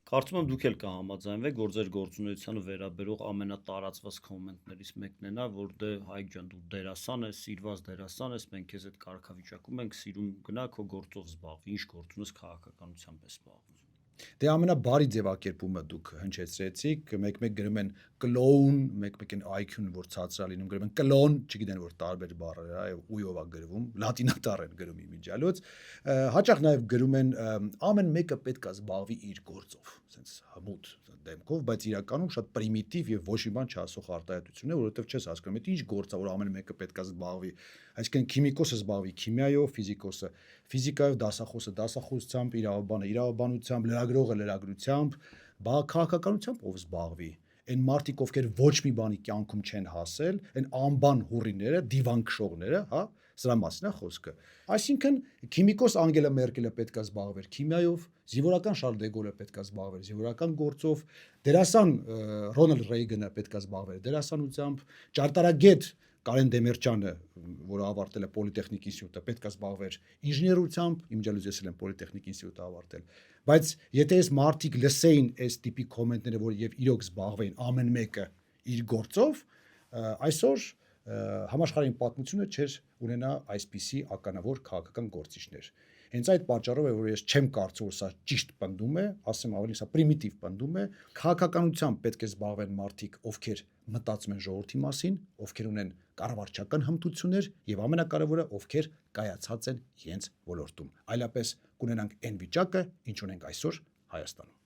Կարծում եմ դուք էլ կհամաձայնվեք, որ ձեր գործունեությանը վերաբերող ամենատարածված կոմենտներից մեկն է նա, որ դե Հայկ ջան, դու դերասան ես, սիրված դերասան ես, մենք քեզ այդ կարգավիճակում ենք սիրում, գնա քո գործով զբաղվի, ինչ գործ ունես քաղաքականությամբ ես զբաղվում։ Դե ամենաբարի ձևակերպումը դուք հնչեցրեցիք, մեկ-մեկ գրում են կլոուն, մեկ-մեկ են IQ-ն, որ ցածր է լինում, գրում են կլոն, չգիտեն որ տարբեր բառեր է, ույով է գրվում, լատինատառ են գրում իմիջիալոց, հաճախ նաև գրում են ամեն մեկը պետք է զբաղվի իր գործով, ասենց հմուտ դեմքով, բայց իրականում շատ պրիմիտիվ եւ ոչ մի բան չասող արտահայտություն է, որովհետեւ չես հասկանում, դա ինչ գործ է, որ ամեն մեկը պետք է զբաղվի, այսինքն քիմիկոսը զբաղվի քիմիայով, ֆիզիկոսը ֆիզիկայով, դասախոսը դասախոսությամբ, իրավաբանը իրավաբանությամբ, լրագրողը լրագրությամբ, բա քաղաքականությամբ ով զբաղվի։ Այն մարդիկ, ովքեր ոչ մի բանի կյանքում չեն հասել, այն անբան հուրիները, դիվան քշողները, հա, սրա մասին է խոսքը։ Այսինքն քիմիկոս Անգելա Մերկելը պետք է զբաղվեր քիմիայով, զինվորական Շարլ դե Գոլը պետք է զբաղվեր զինվորական գործով, դերասան Ռոնալդ Ռեյգանը պետք է զբաղվեր դերասանությամբ, ճարտարագետ Կարեն Դեմիրճյանը, որը ավարտել է Պոլիտեխնիկ ինստիտուտը, պետք է զբաղվեր ինժեներությամբ, իմիջիալոց ես էլ եմ Պոլիտեխնիկ ինստիտուտը ավարտել։ Բայց եթե այս մարդիկ լսեին այս տիպի կոմենտները, որ եւ իրոք զբաղվեին ամեն մեկը իր գործով, այսօր համաշխարհային պատմությունը չէր ունենա այսպիսի ականավոր քաղաքական գործիչներ։ Հենց այդ պատճառով է, որ ես չեմ կարծում, որ սա ճիշտ պնդում է, ասեմ ավելի սա պրիմիտիվ պնդում է, քաղաքականությամբ պետք է զբաղվեն մարդիկ, ովքեր մտածում են ժողովրդի մասին, ովքեր ունեն կառավարչական հմտություններ եւ ամենակարևորը, ովքեր կայացած են իրենց ոլորտում։ Այլապես կունենանք այն վիճակը, ինչ ունենք այսօր Հայաստանում։